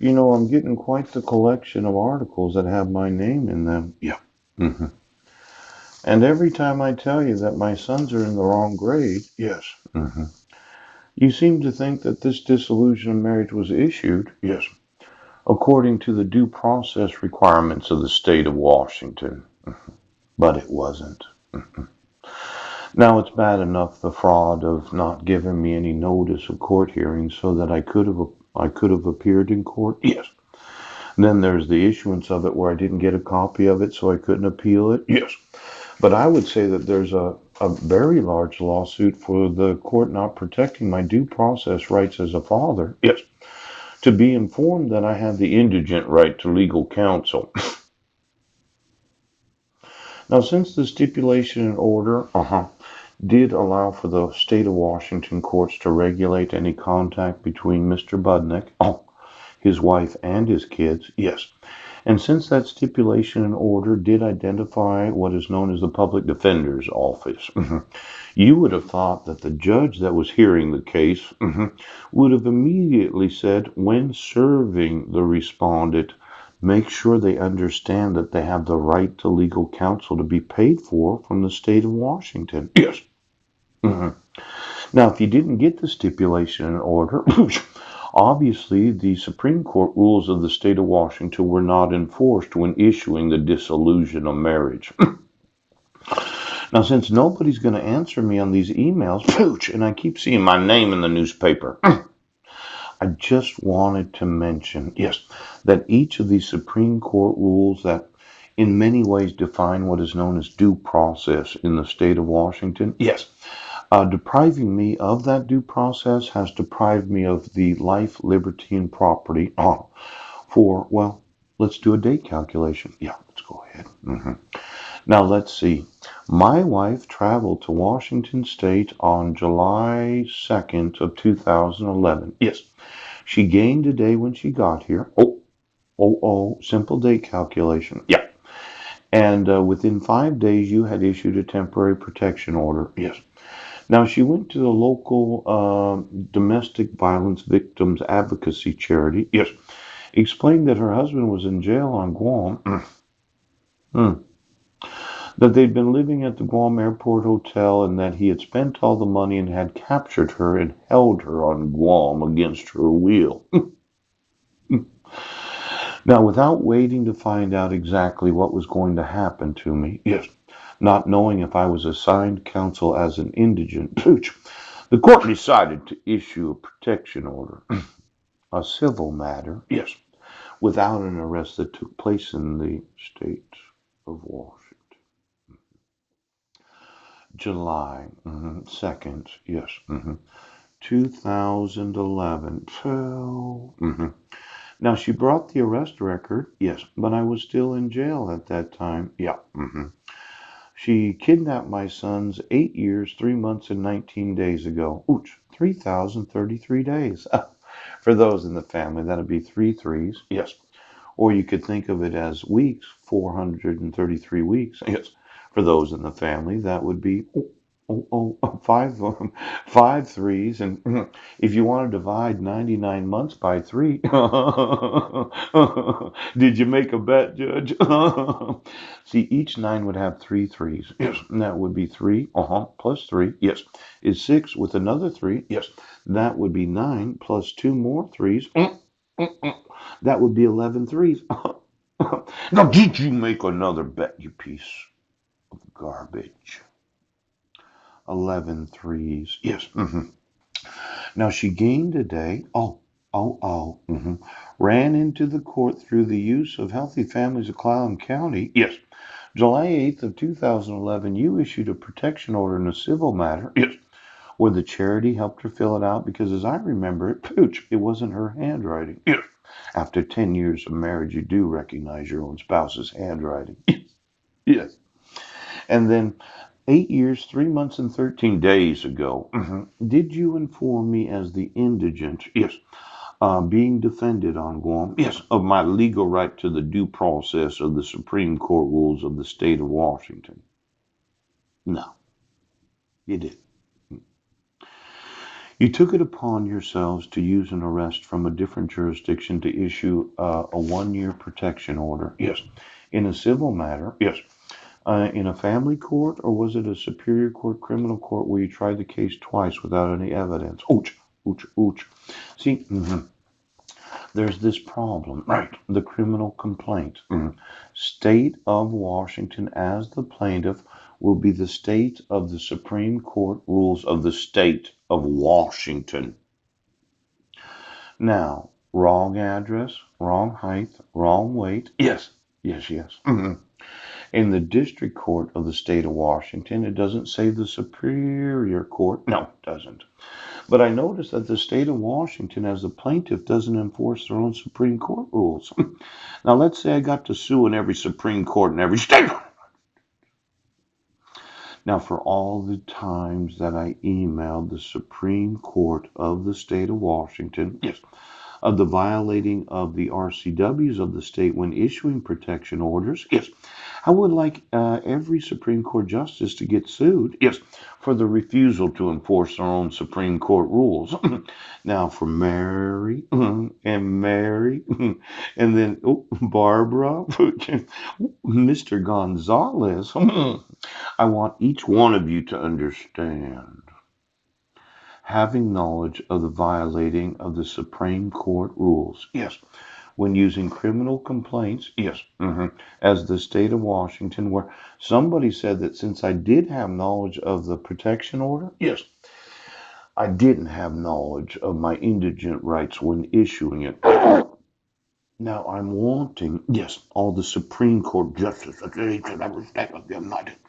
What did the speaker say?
I'm getting quite the collection of articles that have my name in them. Yeah. hmm And every time I tell you that my sons are in the wrong grade, yes. hmm You seem to think that this dissolution of marriage was issued, yes, according to the due process requirements of the state of Washington. But it wasn't. Now it's bad enough the fraud of not giving me any notice of court hearings so that I could have appeared in court. Yes. Then there's the issuance of it where I didn't get a copy of it so I couldn't appeal it. Yes. But I would say that there's a very large lawsuit for the court not protecting my due process rights as a father. Yes. To be informed that I have the indigent right to legal counsel. Now, since the stipulation and order did allow for the state of Washington courts to regulate any contact between Mr. Budnick, his wife, and his kids, yes. And since that stipulation and order did identify what is known as the public defender's office, you would have thought that the judge that was hearing the case would have immediately said, when serving the respondent, make sure they understand that they have the right to legal counsel to be paid for from the state of Washington. Yes. Mhm. Now, if you didn't get the stipulation and order, obviously the Supreme Court rules of the state of Washington were not enforced when issuing the dissolution of marriage. Now, since nobody's going to answer me on these emails, and I keep seeing my name in the newspaper, I just wanted to mention, yes, that each of these Supreme Court rules that in many ways define what is known as due process in the state of Washington, yes, depriving me of that due process has deprived me of the life, liberty, and property for, well, let's do a date calculation. Yeah, let's go ahead. Now, let's see. My wife traveled to Washington State on July 2nd of 2011. Yes, she gained a day when she got here. Simple date calculation. Yeah. And within 5 days, you had issued a temporary protection order. Yes. Now, she went to the local domestic violence victims advocacy charity. Yes. Explained that her husband was in jail on Guam. Mm. That they'd been living at the Guam Airport Hotel and that he had spent all the money and had captured her and held her on Guam against her will. Now, without waiting to find out exactly what was going to happen to me, yes, not knowing if I was assigned counsel as an indigent, the court decided to issue a protection order, a civil matter, yes, without an arrest that took place in the state of Washington. July 2nd, yes, 2011. Now, she brought the arrest record, yes, but I was still in jail at that time. Yeah. She kidnapped my sons 8 years, 3 months, and 19 days ago. Ouch, 3,033 days. For those in the family, that'd be three threes. Yes. Or you could think of it as weeks, 433 weeks. Yes. For those in the family, that would be five, five threes. And if you want to divide 99 months by three, did you make a bet, Judge? See, each nine would have three threes. Yes. And that would be three, plus three. Yes. Is six with another three. Yes. That would be nine plus two more threes. That would be 11 threes. Now, did you make another bet, you piece of garbage? 11 threes. Yes. Now, she gained a day. Ran into the court through the use of Healthy Families of Clallam County. Yes. July 8th of 2011, you issued a protection order in a civil matter. Yes. Where the charity helped her fill it out because, as I remember it, it wasn't her handwriting. Yes. After 10 years of marriage, you do recognize your own spouse's handwriting. Yes. And then 8 years, 3 months, and 13 days ago, did you inform me as the indigent, yes, being defended on Guam, yes, of my legal right to the due process of the Supreme Court rules of the state of Washington? No, you didn't. You took it upon yourselves to use an arrest from a different jurisdiction to issue a 1 year protection order. Yes. In a civil matter. Yes. In a family court, or was it a superior court, criminal court, where you tried the case twice without any evidence? Ouch, ouch, ouch. See, there's this problem, right? The criminal complaint. State of Washington as the plaintiff will be the state of the Supreme Court rules of the state of Washington. Now, wrong address, wrong height, wrong weight. Yes, yes, yes. In the District Court of the state of Washington, it doesn't say the Superior Court. No, it doesn't. But I noticed that the state of Washington, as the plaintiff, doesn't enforce their own Supreme Court rules. Now, let's say I got to sue in every Supreme Court in every state. Now, for all the times that I emailed the Supreme Court of the state of Washington, yes, of the violating of the RCWs of the state when issuing protection orders, yes, I would like every Supreme Court justice to get sued, yes, for the refusal to enforce their own Supreme Court rules. Now, for Mary and Mary, and then Barbara, Mr. Gonzalez, I want each one of you to understand. Having knowledge of the violating of the Supreme Court rules, yes, when using criminal complaints, yes, as the state of Washington, where somebody said that since I did have knowledge of the protection order, yes, I didn't have knowledge of my indigent rights when issuing it. Now I'm wanting, yes, all the Supreme Court justices of each and every state of the United States